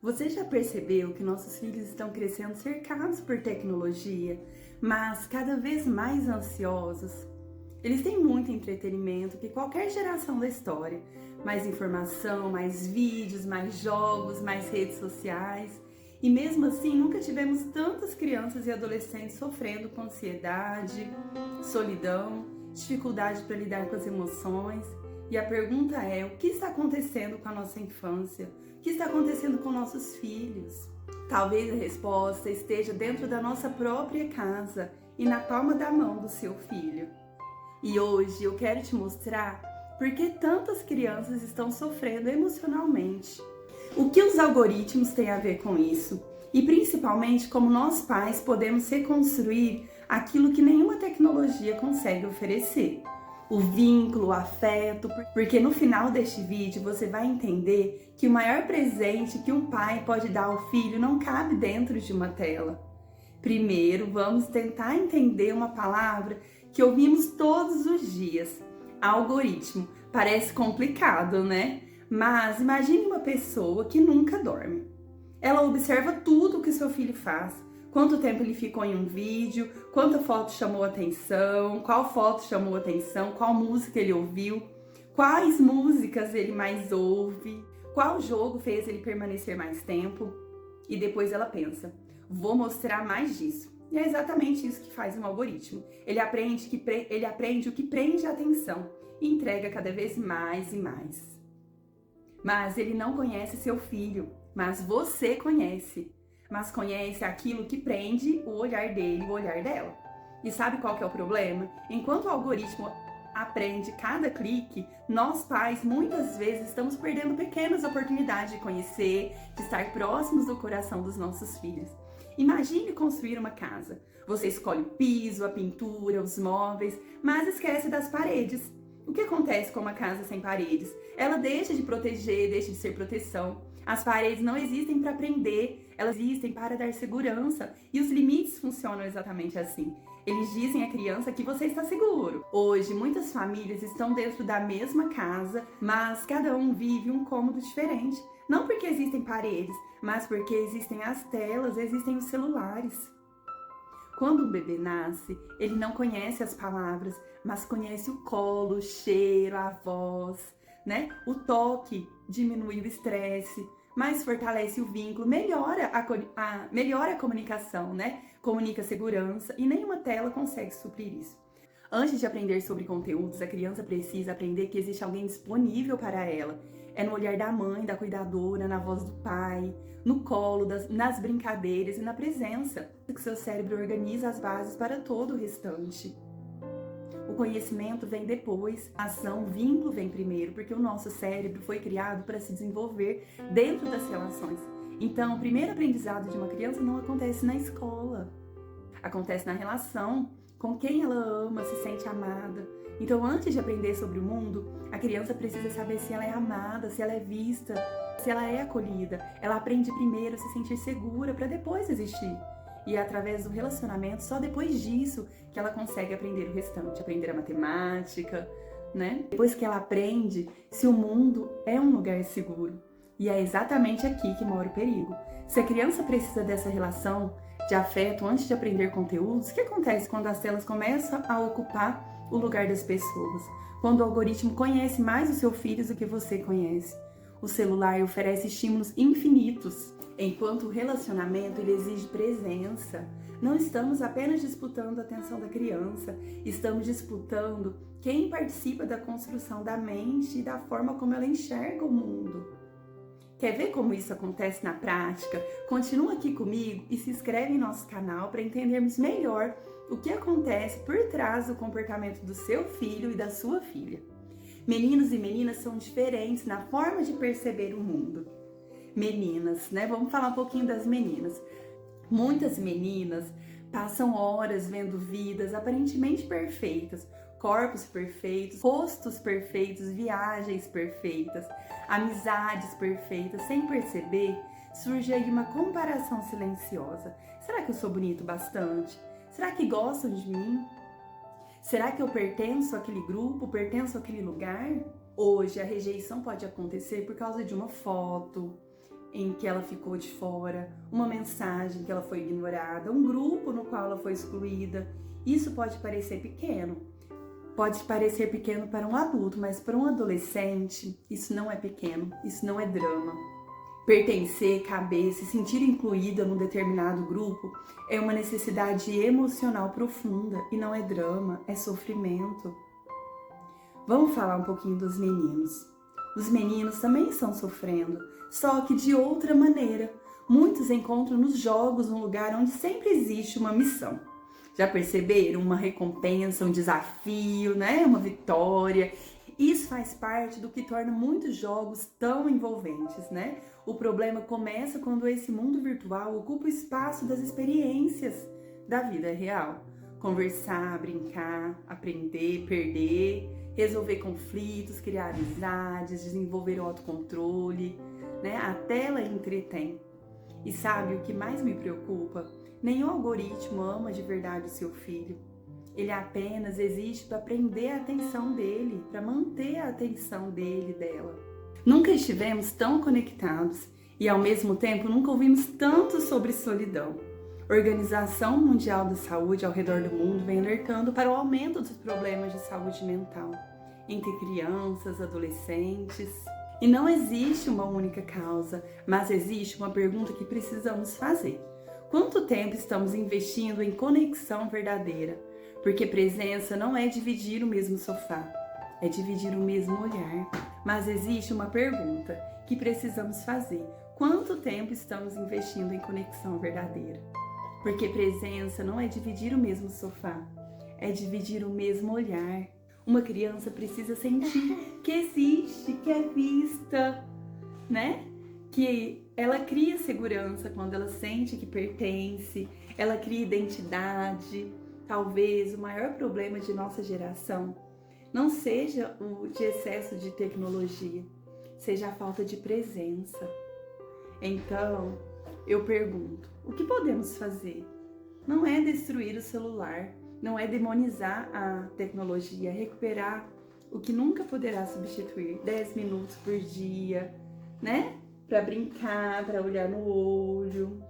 Você já percebeu que nossos filhos estão crescendo cercados por tecnologia, mas cada vez mais ansiosos? Eles têm muito entretenimento que qualquer geração da história. Mais informação, mais vídeos, mais jogos, mais redes sociais. E mesmo assim, nunca tivemos tantas crianças e adolescentes sofrendo com ansiedade, solidão, dificuldade para lidar com as emoções. E a pergunta é: o que está acontecendo com a nossa infância? O que está acontecendo com nossos filhos? Talvez a resposta esteja dentro da nossa própria casa e na palma da mão do seu filho. E hoje eu quero te mostrar por que tantas crianças estão sofrendo emocionalmente. O que os algoritmos têm a ver com isso? E principalmente como nós pais podemos reconstruir aquilo que nenhuma tecnologia consegue oferecer. O vínculo, o afeto, porque no final deste vídeo você vai entender que o maior presente que um pai pode dar ao filho não cabe dentro de uma tela. Primeiro, vamos tentar entender uma palavra que ouvimos todos os dias: algoritmo. Parece complicado, né? Mas imagine uma pessoa que nunca dorme. Ela observa tudo o que seu filho faz. Quanto tempo ele ficou em um vídeo, quanta foto chamou atenção, qual foto chamou atenção, qual música ele ouviu, quais músicas ele mais ouve, qual jogo fez ele permanecer mais tempo. E depois ela pensa: vou mostrar mais disso. E é exatamente isso que faz um algoritmo. Ele aprende o que prende a atenção e entrega cada vez mais e mais. Mas ele não conhece seu filho, mas você conhece. Mas conhece aquilo que prende o olhar dele, o olhar dela. E sabe qual que é o problema? Enquanto o algoritmo aprende cada clique, nós pais muitas vezes estamos perdendo pequenas oportunidades de conhecer, de estar próximos do coração dos nossos filhos. Imagine construir uma casa. Você escolhe o piso, a pintura, os móveis, mas esquece das paredes. O que acontece com uma casa sem paredes? Ela deixa de proteger, deixa de ser proteção. As paredes não existem para prender, elas existem para dar segurança. E os limites funcionam exatamente assim. Eles dizem à criança que você está seguro. Hoje, muitas famílias estão dentro da mesma casa, mas cada um vive um cômodo diferente. Não porque existem paredes, mas porque existem as telas, existem os celulares. Quando um bebê nasce, ele não conhece as palavras, mas conhece o colo, o cheiro, a voz, né? O toque diminui o estresse, mas fortalece o vínculo, melhora a comunicação, né? Comunica segurança e nenhuma tela consegue suprir isso. Antes de aprender sobre conteúdos, a criança precisa aprender que existe alguém disponível para ela. É no olhar da mãe, da cuidadora, na voz do pai, no colo, nas brincadeiras e na presença. Que seu cérebro organiza as bases para todo o restante. O conhecimento vem depois, a ação, o vínculo vem primeiro, porque o nosso cérebro foi criado para se desenvolver dentro das relações. Então, o primeiro aprendizado de uma criança não acontece na escola, acontece na relação com quem ela ama, se sente amada. Então, antes de aprender sobre o mundo, a criança precisa saber se ela é amada, se ela é vista, se ela é acolhida. Ela aprende primeiro a se sentir segura para depois existir. E é através do relacionamento, só depois disso, que ela consegue aprender o restante, aprender a matemática, né? Depois que ela aprende se o mundo é um lugar seguro. E é exatamente aqui que mora o perigo. Se a criança precisa dessa relação de afeto antes de aprender conteúdos, o que acontece quando as telas começam a ocupar o lugar das pessoas? Quando o algoritmo conhece mais o seu filho do que você conhece. O celular oferece estímulos infinitos, enquanto o relacionamento ele exige presença. Não estamos apenas disputando a atenção da criança, estamos disputando quem participa da construção da mente e da forma como ela enxerga o mundo. Quer ver como isso acontece na prática? Continua aqui comigo e se inscreve em nosso canal para entendermos melhor o que acontece por trás do comportamento do seu filho e da sua filha. Meninos e meninas são diferentes na forma de perceber o mundo. Meninas, né? Vamos falar um pouquinho das meninas. Muitas meninas passam horas vendo vidas aparentemente perfeitas, corpos perfeitos, rostos perfeitos, viagens perfeitas, amizades perfeitas. Sem perceber, surge aí uma comparação silenciosa. Será que eu sou bonito bastante? Será que gostam de mim? Será que eu pertenço àquele grupo, pertenço àquele lugar? Hoje a rejeição pode acontecer por causa de uma foto, em que ela ficou de fora, uma mensagem que ela foi ignorada, um grupo no qual ela foi excluída. Isso pode parecer pequeno. Pode parecer pequeno para um adulto, mas para um adolescente, isso não é pequeno, isso não é drama. Pertencer, caber, se sentir incluída num determinado grupo é uma necessidade emocional profunda e não é drama, é sofrimento. Vamos falar um pouquinho dos meninos. Os meninos também estão sofrendo, só que de outra maneira. Muitos encontram nos jogos um lugar onde sempre existe uma missão. Já perceberam? Uma recompensa, um desafio, né? Uma vitória. Isso faz parte do que torna muitos jogos tão envolventes, né? O problema começa quando esse mundo virtual ocupa o espaço das experiências da vida real. Conversar, brincar, aprender, perder, resolver conflitos, criar amizades, desenvolver o autocontrole, né? A tela entretém. E sabe o que mais me preocupa? Nenhum algoritmo ama de verdade o seu filho. Ele apenas existe para prender a atenção dele, para manter a atenção dele e dela. Nunca estivemos tão conectados e, ao mesmo tempo, nunca ouvimos tanto sobre solidão. A Organização Mundial da Saúde ao redor do mundo vem alertando para o aumento dos problemas de saúde mental entre crianças, adolescentes. E não existe uma única causa, mas existe uma pergunta que precisamos fazer. Quanto tempo estamos investindo em conexão verdadeira? Porque presença não é dividir o mesmo sofá, é dividir o mesmo olhar. Mas existe uma pergunta que precisamos fazer. Quanto tempo estamos investindo em conexão verdadeira? Porque presença não é dividir o mesmo sofá, é dividir o mesmo olhar. Uma criança precisa sentir que existe, que é vista, né? Que ela cria segurança quando ela sente que pertence, ela cria identidade. Talvez o maior problema de nossa geração não seja o de excesso de tecnologia, seja a falta de presença. Então, eu pergunto, o que podemos fazer? Não é destruir o celular, não é demonizar a tecnologia, é recuperar o que nunca poderá substituir, 10 minutos por dia, né? Para brincar, para olhar no olho.